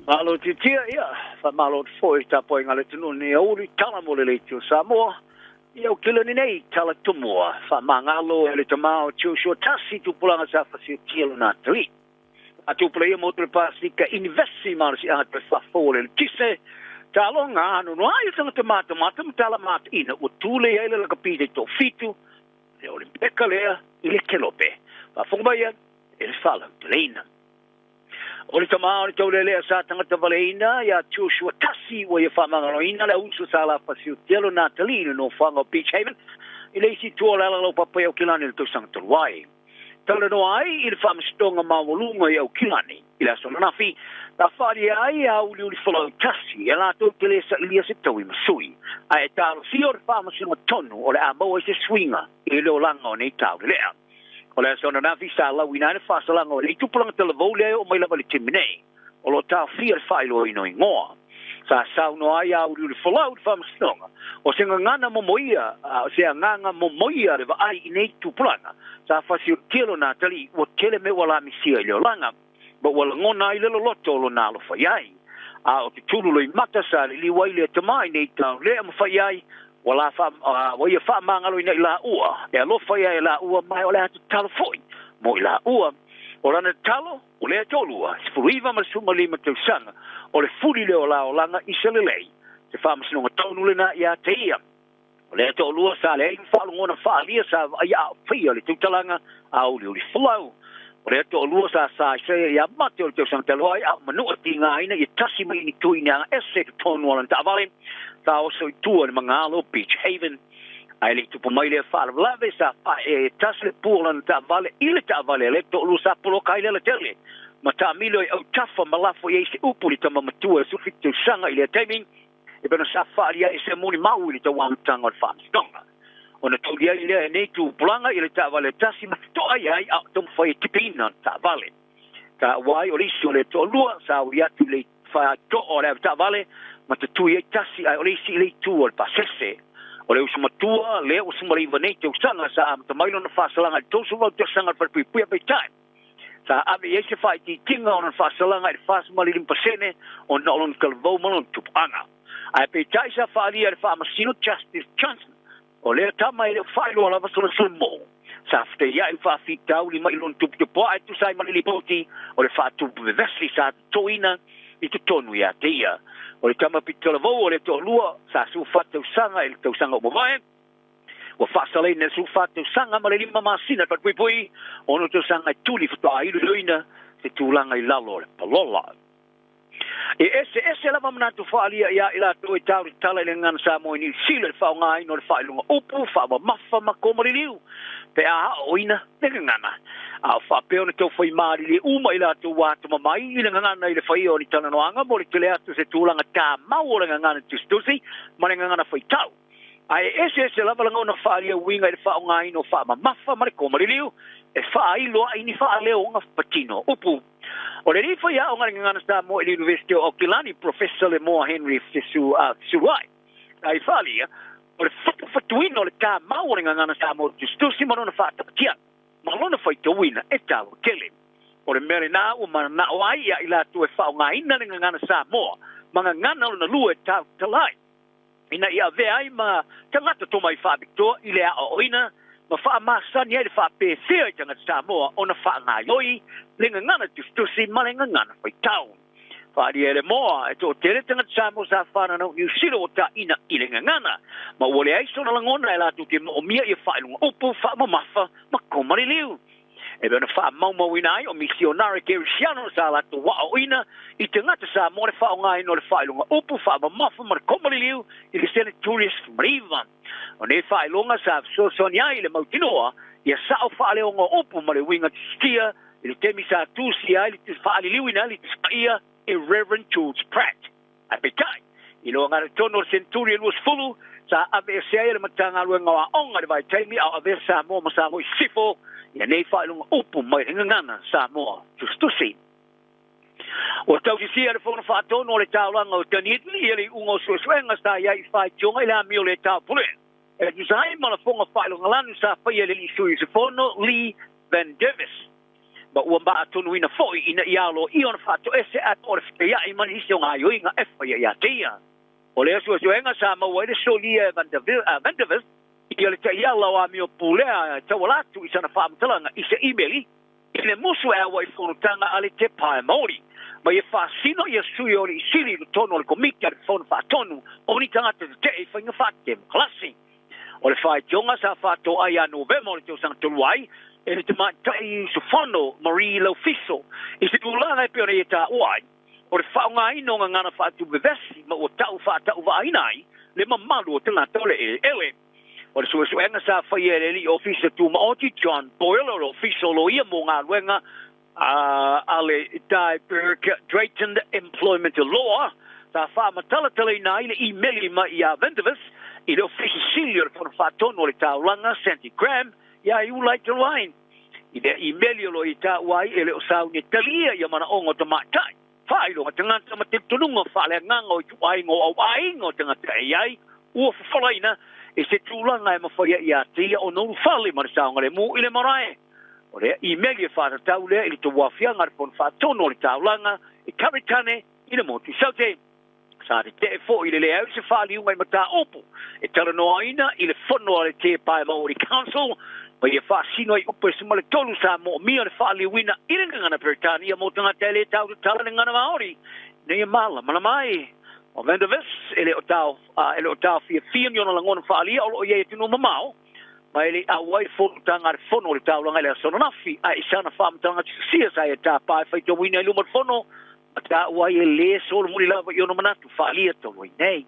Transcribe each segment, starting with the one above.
Malo titia ia, fa malo foi ta po ngale tunu ni uri tala mo le tu Samoa. Ia kila ni nei tala tumua, fa mangalo le tamao tu sho tasi tu pulanga sa fa si tilo na tri. Atu play mo tu pasi ka investi mar si at fa fo le tise talonga anu no ai tanga tomato matam tala mat ina o tule ele la kapite to fitu. Le olimpeka le ile kelope. Fa fo ia ele fala pleina. Oli tamao ni tau lelea sa tangata valeina ya Joshua Tasi wa ya whamanganoina le usu sa la pasiu telo na talino no whanga Beach Haven i leisi tua lala lau papai au kilani le tausanga taluai. Tala no ai i le whamastonga mawalunga i au kilani i la sona nafi la whari ai a uli uli whalau Tasi e la tau te lesa ilia se tau i masui a e talo si o le whamasunga tonu o le a maua i se swinga i leo langa o nei tau lea. O le sona na visa la wina ne fasa la ngoi tu pulang te lavo le o mai la vale timine o lo ta fia failo ino ingoa sa sa no ai au lu follow from stonga o se ngana mo moia se nganga mo moia le ai nei tu pulang sa fasi kilo na tali o tele me wala mi sia le langa but wala ngona ile lo loto lo na lo fai a o tulu lo mata sa li wai le tamai nei ta le mo fai wala fa wa ia fa mangalo ina ila ua e lo fa ia ila ua mai ole atu talo foi mo ila ua ora na talo ole tolua sfuriva ma suma lima te sanga ole fuli le ola olanga iselelei se fa msino tonu le na ia te ia ole tolua sa le fa ngona fa lia sa ia fia le tutalanga au le flow ole tolua sa se ia mate o te sanga talo ai manu tinga ina i tasi mai ni tuina ese tonu ala ta vale ta oso tua ni mangalo Beach Haven ai le tu pomai le fa lave sa e tasle pulan ta vale ile ta vale le to lu sa polo kai le tele ma ta milo au tafa malafo ye se upuli ta mamatua su fitu sanga ile timing e bena sa fa ia se moni mau ile ta wang tanga o fa stonga ona to dia ile ne tu planga ile ta vale tasi ma to ai to foi tipina ta vale ta wai oriso le to lu sa ia tu le fa to ora ta vale ma te tui e tasi ai ole si le tu o pasese ole usuma tua le usuma le vane te usanga sa am te mailo na fasalanga to so te sanga per pui pe time sa ave ye se fai ti tinga on fasalanga e fas mali lim pasene on no on kalvo mon tu anga ai pe tai sa fali e fa masino justice chance ole tama ile fai lo la vasona sumo sa fte ya fa fi tauli mai lon tu po ai tu sai mali poti ole fa tu vesli sa toina i tu tonu ya te ia o le tama pitola vo o le to lua sa su fatu sanga il to sanga mo vai o fasale ne su fatu sanga ma le lima masina per pui ono to sanga tuli fto ai luina se tulanga i lalo le palola e ese la mamna tu falia ya ila to i tau tala le ngan sa mo ni sile fa ngai no fa lunga upu fa mafa ma komo liu pe a oina ne ngana a fa pe ona to foi mari le uma ila to wa to mai ina ngana ile fa i oni tana no anga mo le tele atu se tulanga ka ma o le ngana tu stusi ma le ngana foi tau ai ese la bala ngona fa ia winga ile fa ngai no fa mafa ma komo liu e fa ai lo ai ni fa le o nga patino upu o le rifa ia o ngana sta mo ile University of Auckland professor le mo Henry Fisu Surai ai falia o le fatuino le ka ma o ngana sta mo stusi ma no fa tia malona foi to wina e talo kele o le mere na o mana o ai ia ila tu e fa nga ina ngana sa mo manga ngana na lu e ta talai ina ia ve ai ma tangata to mai fa victor ile a oina ma fa ma san ia le fa pe fe tanga sa mo ona fa nga yoi le ngana tu si male ngana foi tau fa di ele mo e to tele tanga sa mo sa fa na no you silo ta ina ile ngana ma wole ai so na ngona ela tu ke o mia ia fa lu opu fa ma mafa ma komari liu e bena fa mau winai o misionari ke siano sa la to wa oina i tanga sa mo le fa ngai no le fa lu opu fa ma mafa ma komari liu i se tourist riva o ne fa longa sa so sonia ile mautinoa ia sa o fa le ngo opu ma le winga stia ile temi sa tu si ai le fa le liu ina le ia Reverend George Pratt apetai ilo ngara tono centurion was full sa ave se le matanga lu ngawa onga vai temi a ave sa mo sifo ya nei fa lu opu mai ngana sa mo justo si o tau si ele fo fa tono le taulanga o tani ele ungo so swenga sta ya i fa jonga la mi le ta pule e design ma la fonga fa lu ngala sa fa ele li su se fono li van Davis ba ua ba tonu ina foi ina ialo iona fato ese atore ya imani isi o ngayo inga efa ya tia o le asu enga sa ma wa le solia vandavis ia le ia la wa mio pulea tawalatu isana fa mtalanga isa emaili ile musu e wa fonutanga ale te pai mori ma ia fa sino ia suyo le sili le tono le komika le fon fa tonu oni tanga te te fa nga fa te klasi o le fa jonga sa fa to aya november le sang toluai e te ma tai su fono Marie L'Official e se tu la pe ona eta wai o le fa nga ino nga ngana fa tu bevesi ma o tau fa tau va inai le mamalu o tanga tole ele o le suenga sa fa ye le officer tu ma oti John Boyle official o ia mo nga wenga ale Drayton Employment Law sa fa matala tele na ile email ma ia vendavis ile official senior for fa tono le taulanga centigram ya you like the line ile email lo ita wai ele o sa ni talia ya mana ongo to matai fai lo tanga tama te tununga fa le nganga o ai ngo tanga tai ai o folaina e se tulanga e mafia ia tia o no fali mar sa ngale mu ile marae o le email e fa taule ile to wafia ngar pon fa tono le taulanga e karitane ile mo tu saute sa te fo ile le au se fali unga mata opo e tala no aina ile fono le te pai Maori Council ma ia fa sino i upe se male tolu sa mo mia le fali wina ile ngana Britania mo tanga tele tau tala ngana Maori ne mala mana mai o vendavis ele o tau fia yona langona fali o ye tino mamao ma ele a wai fo tanga fono le tau ngale so nafi a isana fam tanga sia sa ta pai fa to wina lu mo fono ta wai le so mo la yona manatu fali to nei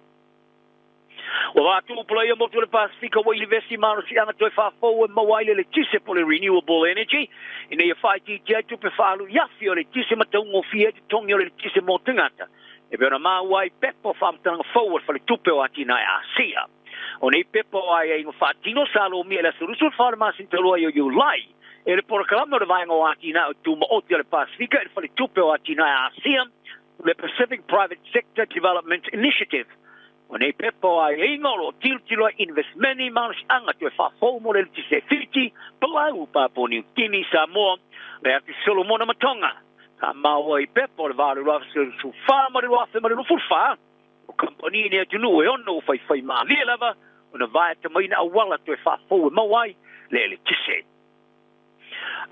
o va tu pula ia mo tu le Pacifica wa University Maro si anga toi fa fo ma wai le tise po le renewable energy ina ia fa ti tu pe falu ya fio le tise ma tongo fia tongo le tise mo tangata e vera ma wai pepo fam tanga forward fa le tupe o atina a sia o nei pepo ai ai no fatino salo mi la solution farmasi telo yo lai e le proclamo de vai no atina tu mo o le Pacifica fa le tupe o atina a sia le Pacific Private Sector Development Initiative o nei pepo ai ingolo tiltilo investment mans anga tu fa fo mo le tise 50 plau pa poni tini Samoa le ati Solomona Matonga ma i pepo le vale lo su fa ma lo fa ma lo furfa o company ne tu no e ono fai ma le lava ona vai te mai na wala tu fa fo ma wai le tise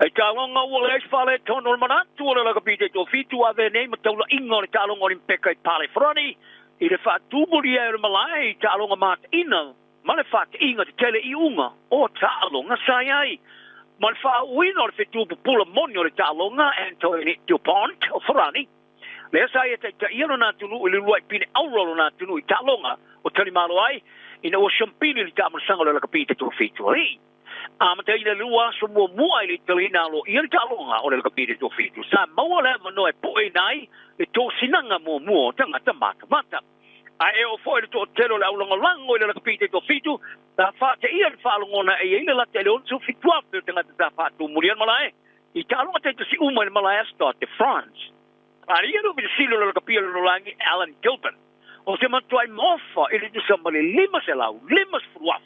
ai ka longa o le fale tono mana tu le la kapite to fitu ave nei ma tau ingo le talo ngor impeka pale froni i le fa tu buri e malai talo mat ina ma le fa inga te tele I unga o talo nga sai ai mal fa wino le fitu pula monio le talonga and to ni tu pont o frani le sai te ino na tunu le luai pine auro na tunu I talonga o tali malo ai ina o champini le tamu sanga le kapite to fitu ai te ina lua so mo ai le tali na lo I talonga o le kapite to fitu sa mo le no e po nai le to sinanga mo tanga mata ai o foi to telo la lango le kapite to fitu ta fa te ia falongona e ile la tele on su fitu ape tanga ta fa tu murian malai I talo te si uma le malai start de France ari no bi silo le kapite no langi Alan Gilbert o se man toi mofa ile tu somebody limas ela limas fruaf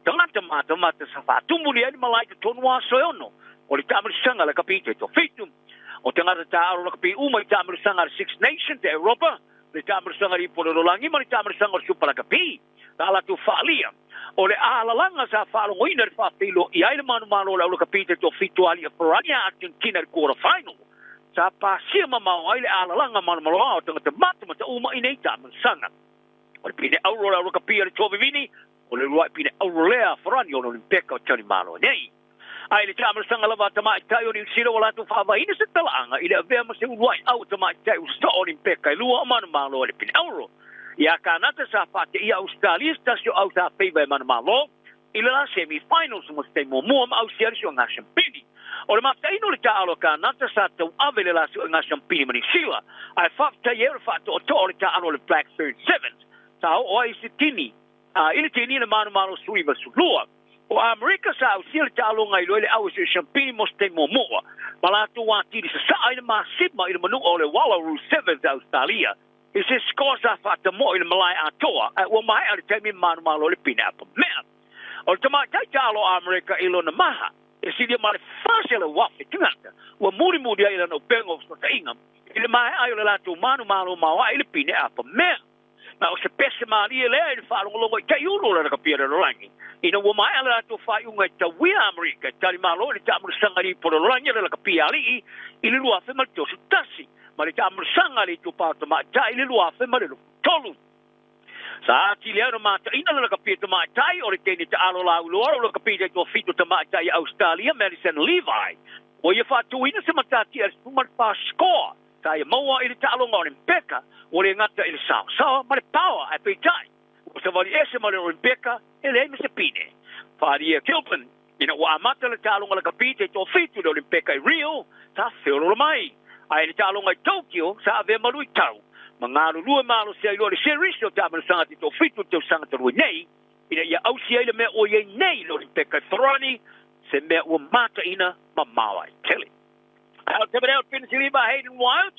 tanga mata sa fa tu murian malai to tonwa soyono o le tamu sanga le kapite to fitu o tanga ta aro le kapite uma tamu sanga Six Nations de Europa le tamu sanga I polo langi ma le tamu sanga super kapi tala tu falia o le ala langa sa falo ina fa filo I ai manu la kapite to fitu ali for Argentina quarter final sa pa sima ma ai le ala langa manu o tanga mata uma ina tamu sanga o le pine auro la kapite to vivini o le ruai pine auro le frani o le peka tani malo nei ai le tamu sanga lava tama tayo ni siro wala tu fa ina se talanga ile ve ma se ruai au tama tayo sto o le peka lua manu malo le pine auro ia kanata sa fate ia Australia stasio au sa peiva man malo ila la semi-finals mo ste mo au sergio nga champini o le mataino le taalo kanata sa tau avele la nga champini mani sila ai fafta ia fate o to le taalo le Black 37 sa o ai sitini ile tini le manu malo suiva sulua o America sa au sila taalo nga ilo ile au champini mo ste mo malatu wa tiri sa ai ma sima ile manu o le Wallaroo 7 Australia is this scosa fata mo in malai atoa wa mai al temi manu malo le pina pa me o tama tai talo America ilo na maha e sili ma le fasela wafe tingata wa muri muri ai no pengo so tainga ile mai ai le latu manu malo ma ile pine apa me na o se pese mali le ile fa lo lo kai ulo le kapira lo langi ina wo mai ala latu fa unga ta wi america tali malo le tamu sangari por lo langi le kapia ali ile lu afe ma to tasi ma le tamu sangari tu pa ma ta ile lu afe ma le tolu sa Chiliano mata ina la kapita matai o le teni te alo la ulo o le kapita to fito te matai Australia Medicine Levi o ye fa tu ina se matati es tu mar pa score ta ye moa ile te alo ngore peka o le ngata ile sa ma le power ai pe tai o se vali ese ma le peka ele me se pine fa dia Kilpin ina wa mata le te alo ngole kapita to fito le peka Rio ta fero mai ai le te alo ngai Tokyo sa ave malu tau mangaru lua malo se lo se riso tamu sangati to fitu te sangata ru nei ina ya au se ile me o ye nei lo peka throni se me o mata ina mamawai tele au te bere pin siliba Hayden Wild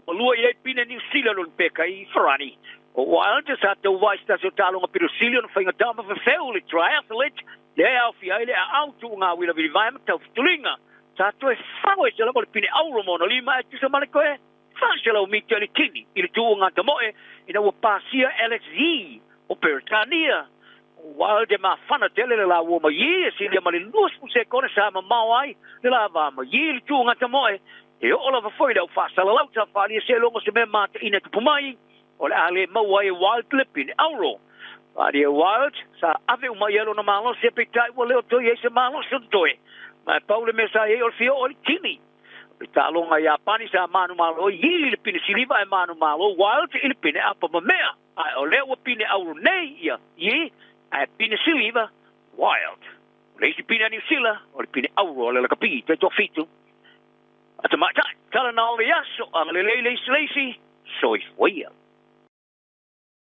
o lua ye pin New Zealand lo peka I throni o Wild sa te wais ta so talo ngapiru Zealand finga tama for Seiuli triathlete le au fi ile au tu nga wila vi vai mata tulinga sa to e fawe se lo pin auro mono lima tu se malekoe Fansela o mito le tini, il tuo ngata moe, ina wa pasia LXZ, o Peritania, o de ma fana tele la wo ma ye, si le ma le lus pu se kone sa ma mawai, le la va ma ye, il tuo ngata moe, e ola va foi da fa sala lauta fa li se longo se me mata ina tu pumai, o le ale ma wai wild clipping, auro, va di wild, sa ave o ma yelo na malo, se pitai wo leo to ye se malo se toe, ma paule me sa ye o fio o tini, ta longa ya pani sa manu malo yili le pine siliva e manu malo wild ile pine apa mamea ai ole o pine au nei ya ye ai pine siliva wild le si pine ni sila o pine au ole la kapi te to fitu ata ma ta kala na ole yaso ale le le so foi